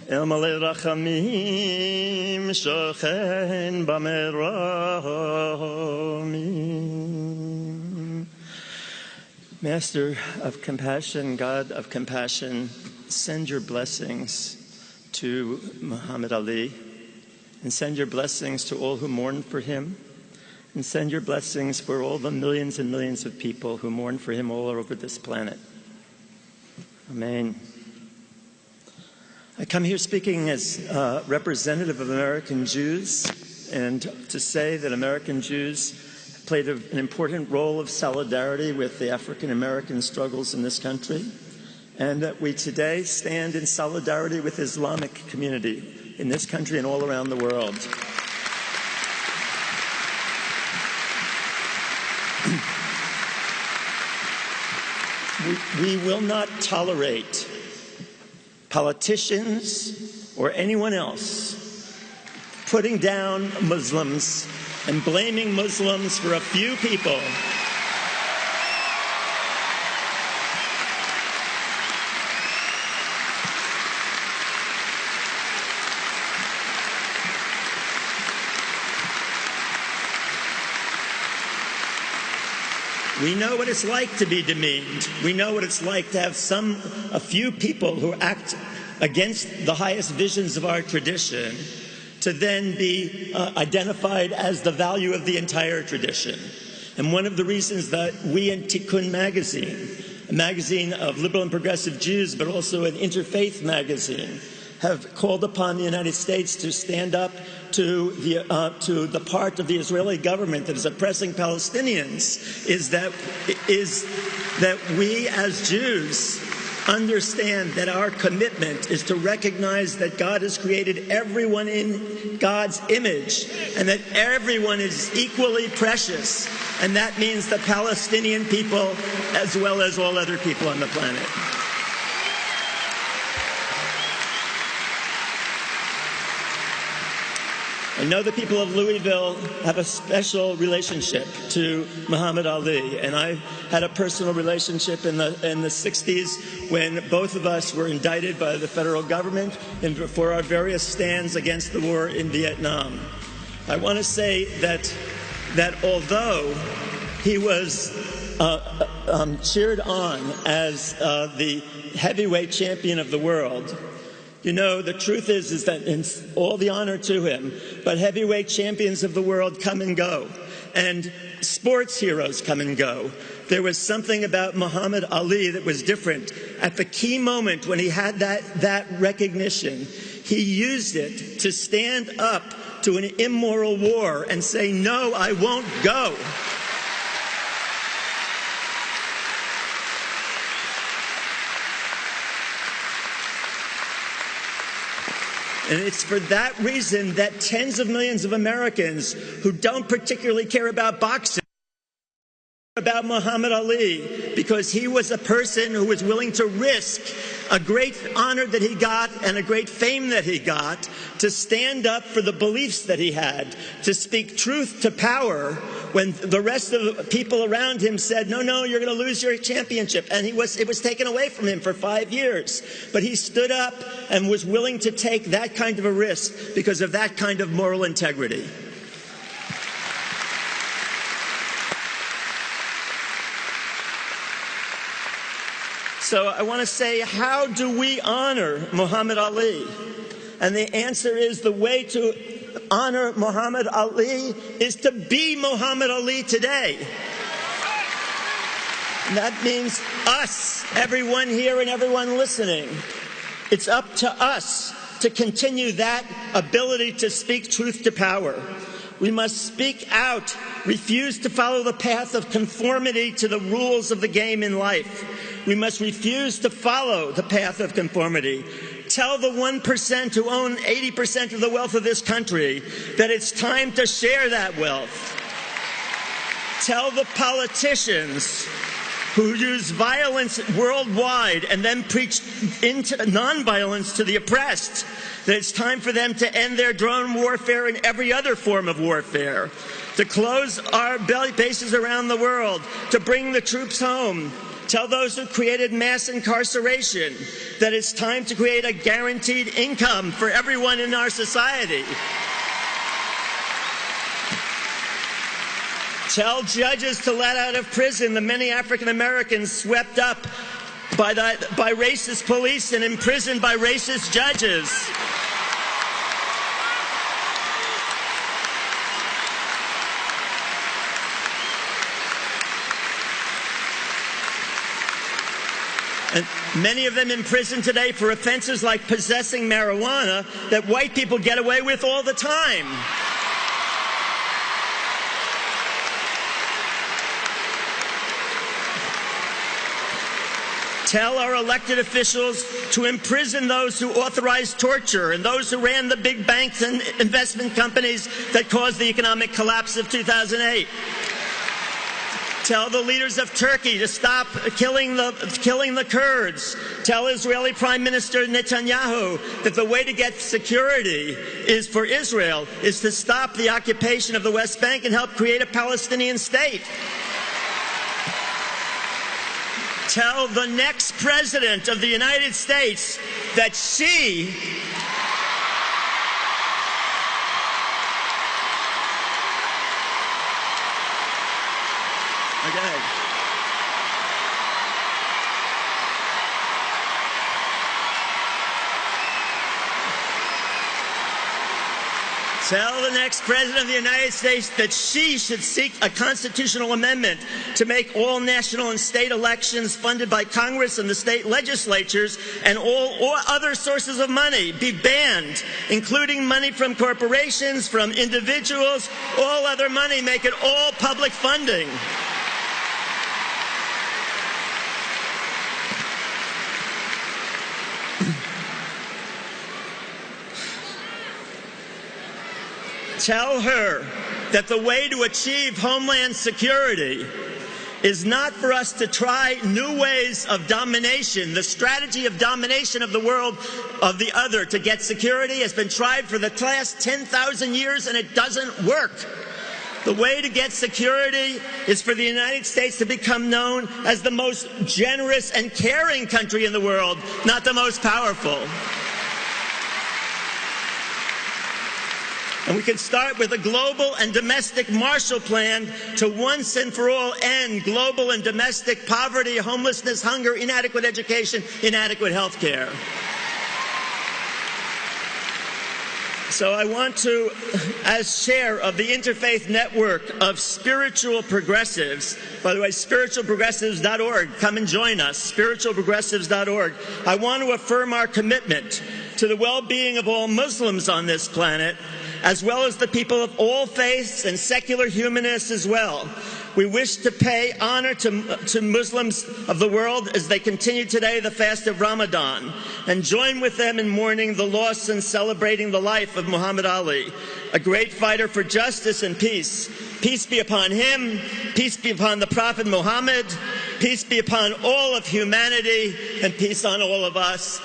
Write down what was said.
El Malei Rachamim Shochen Bameromim. Master of compassion, God of compassion, send your blessings to Muhammad Ali, and send your blessings to all who mourn for him, and send your blessings for all the millions and millions of people who mourn for him all over this planet. Amen. I come here speaking as a representative of American Jews, and to say that American Jews played an important role of solidarity with the African American struggles in this country, and that we today stand in solidarity with the Islamic community in this country and all around the world. We will not tolerate politicians or anyone else putting down Muslims and blaming Muslims for a few people. We know what it's like to be demeaned. We know what it's like to have a few people who act against the highest visions of our tradition to then be identified as the value of the entire tradition. And one of the reasons that we in Tikkun magazine, a magazine of liberal and progressive Jews, but also an interfaith magazine, have called upon the United States to stand up to the part of the Israeli government that is oppressing Palestinians, is that we as Jews understand that our commitment is to recognize that God has created everyone in God's image and that everyone is equally precious, and that means the Palestinian people as well as all other people on the planet. I know the people of Louisville have a special relationship to Muhammad Ali, and I had a personal relationship in the 60s when both of us were indicted by the federal government for our various stands against the war in Vietnam. I want to say that although he was cheered on as the heavyweight champion of the world, you know, the truth is that in all the honor to him, but heavyweight champions of the world come and go, and sports heroes come and go. There was something about Muhammad Ali that was different. At the key moment when he had that recognition, he used it to stand up to an immoral war and say, "No, I won't go." And it's for that reason that tens of millions of Americans who don't particularly care about boxing about Muhammad Ali, because he was a person who was willing to risk a great honor that he got and a great fame that he got to stand up for the beliefs that he had, to speak truth to power when the rest of the people around him said, no, you're going to lose your championship. And it was taken away from him for 5 years. But he stood up and was willing to take that kind of a risk because of that kind of moral integrity. So I want to say, how do we honor Muhammad Ali? And the answer is the way to honor Muhammad Ali is to be Muhammad Ali today. And that means us, everyone here and everyone listening. It's up to us to continue that ability to speak truth to power. We must speak out, refuse to follow the path of conformity to the rules of the game in life. We must refuse to follow the path of conformity. Tell the 1% who own 80% of the wealth of this country that it's time to share that wealth. Tell the politicians who use violence worldwide and then preach nonviolence to the oppressed that it's time for them to end their drone warfare and every other form of warfare, to close our bases around the world, to bring the troops home, Tell those who created mass incarceration that it's time to create a guaranteed income for everyone in our society. Tell judges to let out of prison the many African Americans swept up by racist police and imprisoned by racist judges. And many of them in prison today for offenses like possessing marijuana that white people get away with all the time. Tell our elected officials to imprison those who authorized torture and those who ran the big banks and investment companies that caused the economic collapse of 2008. Tell the leaders of Turkey to stop killing the Kurds. Tell Israeli Prime Minister Netanyahu that the way to get security is for Israel is to stop the occupation of the West Bank and help create a Palestinian state. Tell the next president of the United States that she Tell the next president of the United States that she should seek a constitutional amendment to make all national and state elections funded by Congress and the state legislatures and all other sources of money be banned, including money from corporations, from individuals, all other money, make it all public funding. Tell her that the way to achieve homeland security is not for us to try new ways of domination. The strategy of domination of the world, of the other, to get security has been tried for the last 10,000 years and it doesn't work. The way to get security is for the United States to become known as the most generous and caring country in the world, not the most powerful. And we can start with a global and domestic Marshall Plan to once and for all end global and domestic poverty, homelessness, hunger, inadequate education, inadequate health care. So I want to, as chair of the Interfaith Network of Spiritual Progressives, by the way, spiritualprogressives.org, come and join us, spiritualprogressives.org. I want to affirm our commitment to the well-being of all Muslims on this planet, as well as the people of all faiths and secular humanists as well. We wish to pay honor to Muslims of the world as they continue today the fast of Ramadan and join with them in mourning the loss and celebrating the life of Muhammad Ali, a great fighter for justice and peace. Peace be upon him, peace be upon the Prophet Muhammad, peace be upon all of humanity, and peace on all of us.